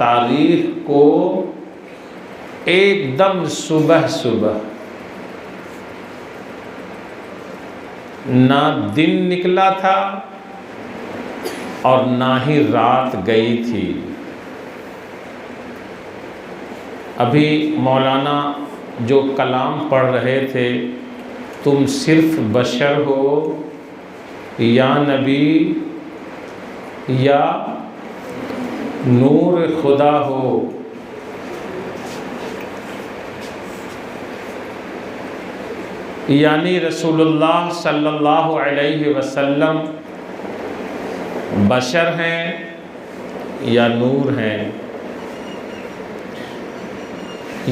تاریخ کو ایک دم صبح صبح نہ دن نکلا تھا اور نہ ہی رات گئی تھی۔ ابھی مولانا جو کلام پڑھ رہے تھے، تم صرف بشر ہو یا نبی یا نور خدا ہو، یعنی رسول اللہ صلی اللہ علیہ وسلم بشر ہیں یا نور ہیں،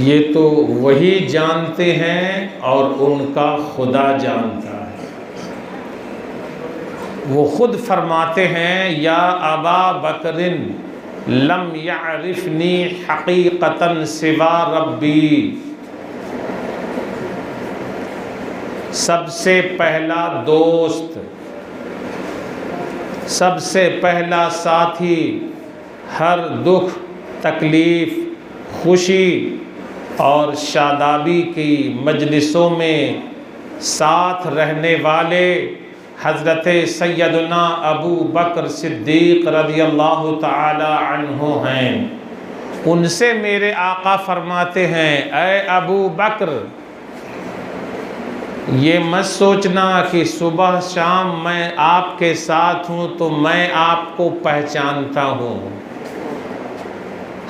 یہ تو وہی جانتے ہیں اور ان کا خدا جانتا ہے۔ وہ خود فرماتے ہیں یا ابا بکر لم یعرفنی حقیقتاً سوا ربی، سب سے پہلا دوست، سب سے پہلا ساتھی، ہر دکھ تکلیف خوشی اور شادابی کی مجلسوں میں ساتھ رہنے والے حضرت سیدنا ابو بکر صدیق رضی اللہ تعالی عنہ ہیں۔ ان سے میرے آقا فرماتے ہیں، اے ابو بکر، یہ مت سوچنا کہ صبح شام میں آپ کے ساتھ ہوں تو میں آپ کو پہچانتا ہوں،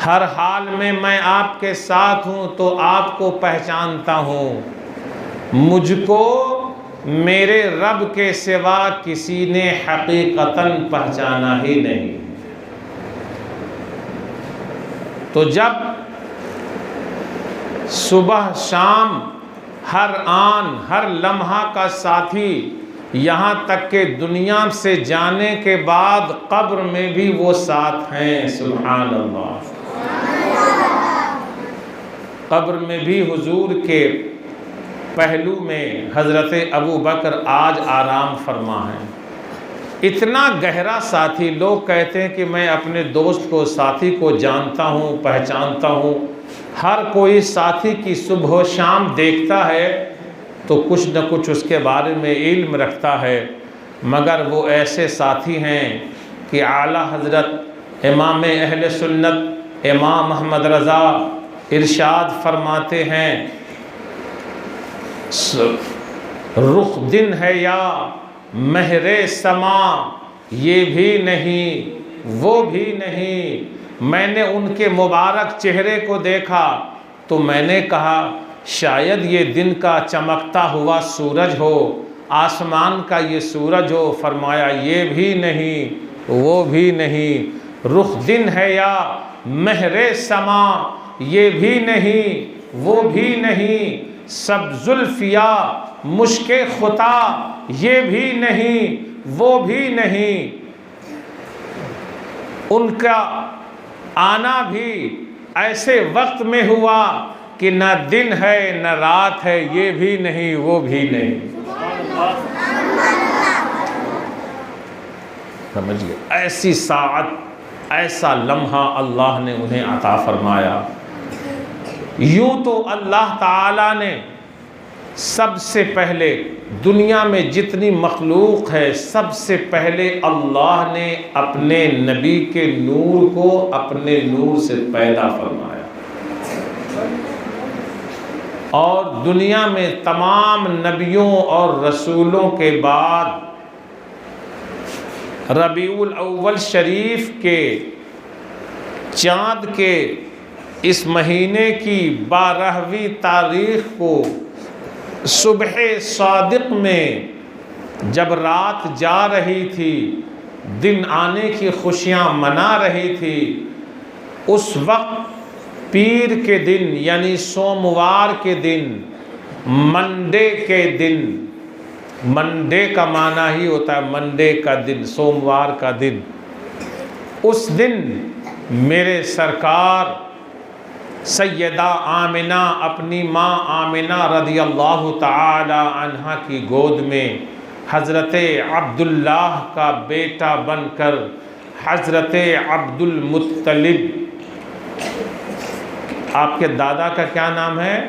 ہر حال میں آپ کے ساتھ ہوں تو آپ کو پہچانتا ہوں، مجھ کو میرے رب کے سوا کسی نے حقیقتاً پہچانا ہی نہیں۔ تو جب صبح شام ہر آن ہر لمحہ کا ساتھی، یہاں تک کہ دنیا سے جانے کے بعد قبر میں بھی وہ ساتھ ہیں، سبحان اللہ، قبر میں بھی حضور کے پہلو میں حضرت ابو بکر آج آرام فرما ہے۔ اتنا گہرا ساتھی، لوگ کہتے ہیں کہ میں اپنے دوست کو، ساتھی کو جانتا ہوں، پہچانتا ہوں۔ ہر کوئی ساتھی کی صبح و شام دیکھتا ہے تو کچھ نہ کچھ اس کے بارے میں علم رکھتا ہے، مگر وہ ایسے ساتھی ہیں کہ اعلیٰ حضرت امام اہل سنت امام محمد رضا ارشاد فرماتے ہیں، رخ دن ہے یا مہر سما، یہ بھی نہیں وہ بھی نہیں۔ میں نے ان کے مبارک چہرے کو دیکھا تو میں نے کہا شاید یہ دن کا چمکتا ہوا سورج ہو، آسمان کا یہ سورج ہو۔ فرمایا یہ بھی نہیں وہ بھی نہیں، رخ دن ہے یا مہر سما، یہ بھی نہیں وہ بھی نہیں، سبز الفیا مشک خطا، یہ بھی نہیں وہ بھی نہیں۔ ان کا آنا بھی ایسے وقت میں ہوا کہ نہ دن ہے نہ رات ہے، یہ بھی نہیں وہ بھی نہیں۔ سمجھ گئے؟ ایسی ساعت، ایسا لمحہ اللہ نے انہیں عطا فرمایا۔ یوں تو اللہ تعالیٰ نے سب سے پہلے دنیا میں جتنی مخلوق ہے، سب سے پہلے اللہ نے اپنے نبی کے نور کو اپنے نور سے پیدا فرمایا، اور دنیا میں تمام نبیوں اور رسولوں کے بعد ربیع الاول شریف کے چاند کے اس مہینے کی 12ویں تاریخ کو صبح صادق میں جب رات جا رہی تھی، دن آنے کی خوشیاں منا رہی تھی، اس وقت پیر کے دن یعنی سوموار کے دن، منڈے کے دن، منڈے کا معنی ہی ہوتا ہے منڈے کا دن، سوموار کا دن، اس دن میرے سرکار سیدہ آمنہ اپنی ماں آمنہ رضی اللہ تعالی عنہا کی گود میں حضرت عبداللہ کا بیٹا بن کر حضرت عبد المطلب آپ کے دادا کا کیا نام ہے؟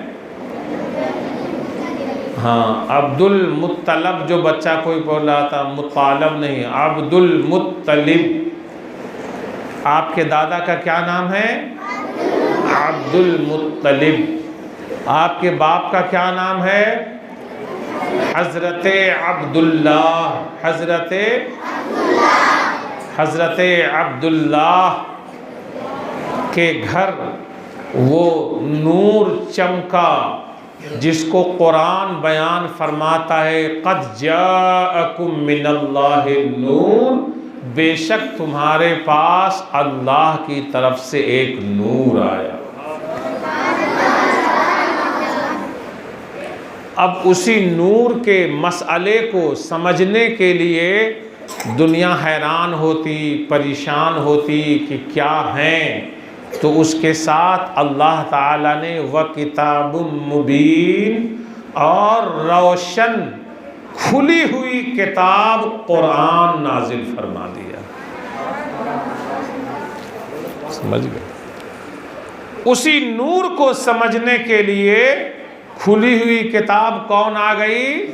ہاں، عبد المطلب، جو بچہ کوئی بول رہا تھا مطالب نہیں، عبد المطلب۔ آپ کے دادا کا کیا نام ہے؟ عبد المطلب۔ آپ کے باپ کا کیا نام ہے؟ حضرت عبداللہ، حضرت عبداللہ کے گھر وہ نور چمکا جس کو قرآن بیان فرماتا ہے قد جاءکم من اللہ النور، بے شک تمہارے پاس اللہ کی طرف سے ایک نور آیا۔ اب اسی نور کے مسئلے کو سمجھنے کے لیے دنیا حیران ہوتی، پریشان ہوتی کہ کیا ہیں، تو اس کے ساتھ اللہ تعالیٰ نے وَكِتَابٌ مُبِينٌ اور روشن کھلی ہوئی کتاب قرآن نازل فرما دیا۔ سمجھ گئے؟ اسی نور کو سمجھنے کے لیے کھلی ہوئی کتاب کون آ گئی؟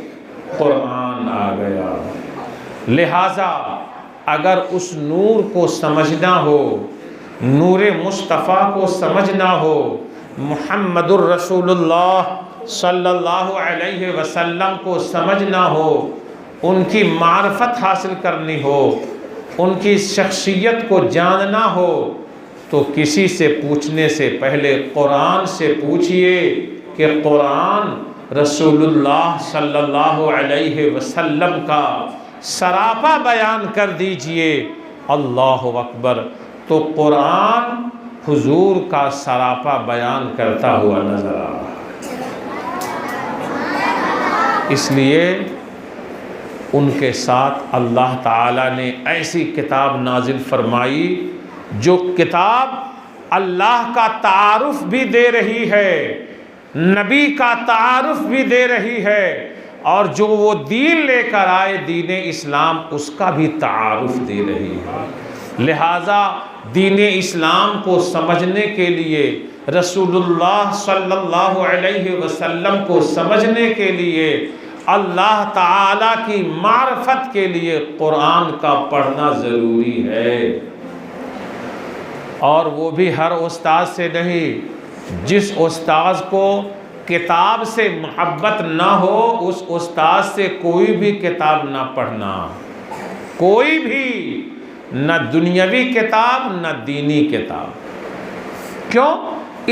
قرآن آ گیا۔ لہذا اگر اس نور کو سمجھنا ہو، نور مصطفیٰ کو سمجھنا ہو، محمد الرسول اللہ صلی اللہ علیہ وسلم کو سمجھنا ہو، ان کی معرفت حاصل کرنی ہو، ان کی شخصیت کو جاننا ہو، تو کسی سے پوچھنے سے پہلے قرآن سے پوچھئے کہ قرآن رسول اللہ صلی اللہ علیہ وسلم کا سراپا بیان کر دیجئے۔ اللہ اکبر! تو قرآن حضور کا سراپا بیان کرتا ہوا نظر آ رہا ہے۔ اس لیے ان کے ساتھ اللہ تعالیٰ نے ایسی کتاب نازل فرمائی جو کتاب اللہ کا تعارف بھی دے رہی ہے، نبی کا تعارف بھی دے رہی ہے، اور جو وہ دین لے کر آئے دین اسلام اس کا بھی تعارف دے رہی ہے۔ لہٰذا دین اسلام کو سمجھنے کے لیے، رسول اللہ صلی اللہ علیہ وسلم کو سمجھنے کے لیے، اللہ تعالیٰ کی معرفت کے لیے قرآن کا پڑھنا ضروری ہے۔ اور وہ بھی ہر استاد سے نہیں، جس استاذ کو کتاب سے محبت نہ ہو اس استاد سے کوئی بھی کتاب نہ پڑھنا، کوئی بھی، نہ دنیاوی کتاب نہ دینی کتاب۔ کیوں؟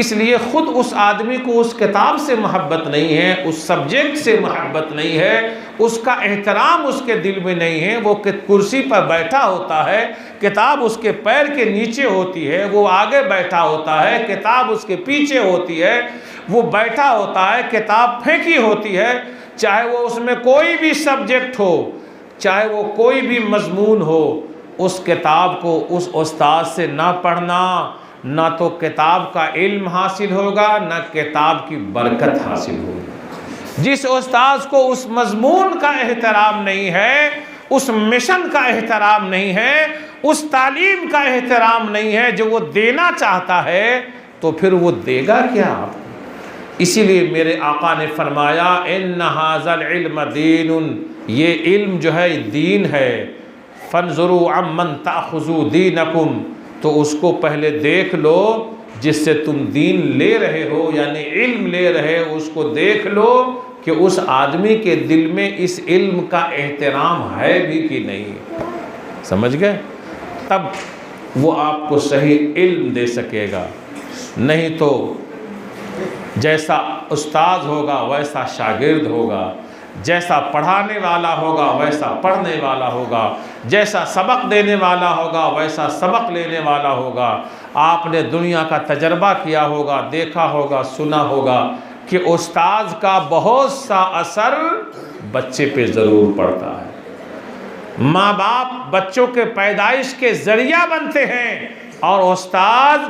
اس لیے خود اس آدمی کو اس کتاب سے محبت نہیں ہے، اس سبجیکٹ سے محبت نہیں ہے، اس کا احترام اس کے دل میں نہیں ہے۔ وہ کرسی پر بیٹھا ہوتا ہے، کتاب اس کے پیر کے نیچے ہوتی ہے، وہ آگے بیٹھا ہوتا ہے، کتاب اس کے پیچھے ہوتی ہے، وہ بیٹھا ہوتا ہے، کتاب پھینکی ہوتی ہے، چاہے وہ اس میں کوئی بھی سبجیکٹ ہو، چاہے وہ کوئی بھی مضمون ہو، اس کتاب کو اس استاد سے نہ پڑھنا، نہ تو کتاب کا علم حاصل ہوگا، نہ کتاب کی برکت حاصل ہوگی۔ جس استاذ کو اس مضمون کا احترام نہیں ہے، اس مشن کا احترام نہیں ہے، اس تعلیم کا احترام نہیں ہے جو وہ دینا چاہتا ہے، تو پھر وہ دے گا کیا آپ کو؟ اسی لیے میرے آقا نے فرمایا ان ھذا العلم دین، یہ علم جو ہے دین ہے، فانظروا عمن تأخذوا دینکم، تو اس کو پہلے دیکھ لو جس سے تم دین لے رہے ہو، یعنی علم لے رہے ہو، اس کو دیکھ لو کہ اس آدمی کے دل میں اس علم کا احترام ہے بھی کہ نہیں۔ سمجھ گئے؟ تب وہ آپ کو صحیح علم دے سکے گا، نہیں تو جیسا استاد ہوگا ویسا شاگرد ہوگا، جیسا پڑھانے والا ہوگا ویسا پڑھنے والا ہوگا، جیسا سبق دینے والا ہوگا ویسا سبق لینے والا ہوگا۔ آپ نے دنیا کا تجربہ کیا ہوگا، دیکھا ہوگا، سنا ہوگا کہ استاذ کا بہت سا اثر بچے پہ ضرور پڑتا ہے۔ ماں باپ بچوں کے پیدائش کے ذریعہ بنتے ہیں، اور استاذ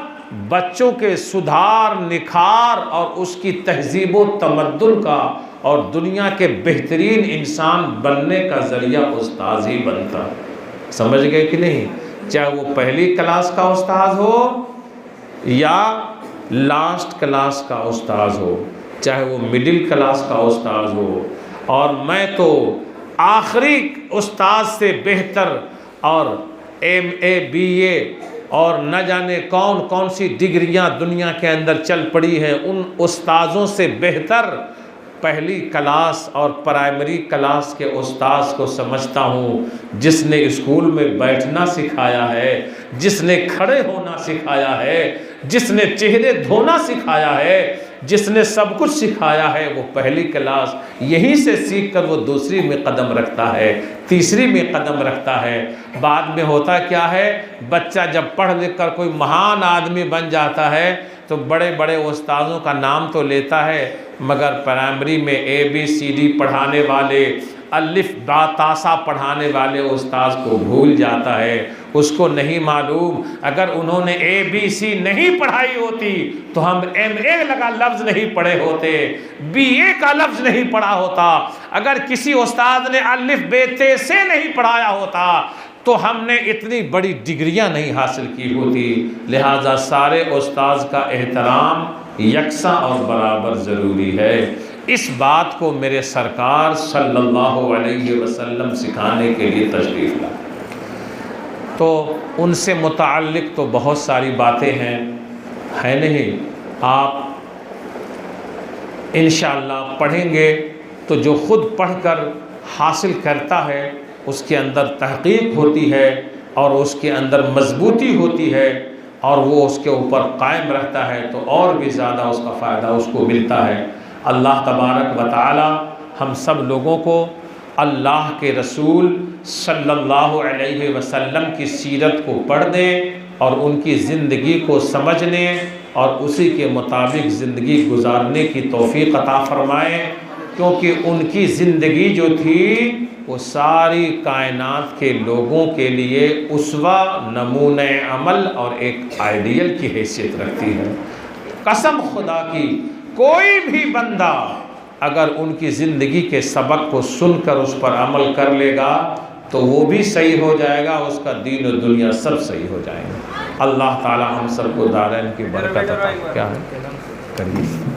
بچوں کے سدھار، نکھار اور اس کی تہذیب و تمدن کا اور دنیا کے بہترین انسان بننے کا ذریعہ استاذ ہی بنتا ہے۔ سمجھ گئے کہ نہیں؟ چاہے وہ پہلی کلاس کا استاذ ہو یا لاسٹ کلاس کا استاذ ہو، چاہے وہ مڈل کلاس کا استاذ ہو، اور میں تو آخری استاذ سے بہتر اور ایم اے بی اے اور نہ جانے کون کون سی ڈگریاں دنیا کے اندر چل پڑی ہیں، ان استاذوں سے بہتر پہلی کلاس اور پرائمری کلاس کے استاذ کو سمجھتا ہوں، جس نے اسکول میں بیٹھنا سکھایا ہے، جس نے کھڑے ہونا سکھایا ہے، جس نے چہرے دھونا سکھایا ہے، جس نے سب کچھ سکھایا ہے، وہ پہلی کلاس یہیں سے سیکھ کر وہ دوسری میں قدم رکھتا ہے، تیسری میں قدم رکھتا ہے۔ بعد میں ہوتا کیا ہے، بچہ جب پڑھ لکھ کر کوئی مہان آدمی بن جاتا ہے تو بڑے بڑے استاذوں کا نام تو لیتا ہے، مگر پرائمری میں اے بی سی ڈی پڑھانے والے، الف با تا سا پڑھانے والے استاذ کو بھول جاتا ہے۔ اس کو نہیں معلوم، اگر انہوں نے اے بی سی نہیں پڑھائی ہوتی تو ہم ایم اے لگا لفظ نہیں پڑھے ہوتے، بی اے کا لفظ نہیں پڑھا ہوتا، اگر کسی استاد نے الف بے تے سے نہیں پڑھایا ہوتا تو ہم نے اتنی بڑی ڈگریاں نہیں حاصل کی ہوتی۔ لہٰذا سارے استاذ کا احترام یکساں اور برابر ضروری ہے۔ اس بات کو میرے سرکار صلی اللہ علیہ وسلم سکھانے کے لیے تشریف لائے۔ تو ان سے متعلق تو بہت ساری باتیں ہیں، ہے نہیں؟ آپ انشاءاللہ پڑھیں گے تو جو خود پڑھ کر حاصل کرتا ہے اس کے اندر تحقیق ہوتی ہے اور اس کے اندر مضبوطی ہوتی ہے اور وہ اس کے اوپر قائم رہتا ہے تو اور بھی زیادہ اس کا فائدہ اس کو ملتا ہے۔ اللہ تبارک و تعالی ہم سب لوگوں کو اللہ کے رسول صلی اللہ علیہ وسلم کی سیرت کو پڑھنے اور ان کی زندگی کو سمجھنے اور اسی کے مطابق زندگی گزارنے کی توفیق عطا فرمائے، کیونکہ ان کی زندگی جو تھی وہ ساری کائنات کے لوگوں کے لیے اسوہ، نمونہ عمل اور ایک آئیڈیل کی حیثیت رکھتی ہے۔ قسم خدا کی کوئی بھی بندہ اگر ان کی زندگی کے سبق کو سن کر اس پر عمل کر لے گا تو وہ بھی صحیح ہو جائے گا، اس کا دین و دنیا سب صحیح ہو جائیں گے۔ اللہ تعالی ہم سب کو دارین کی برکت عطا کیا ہے؟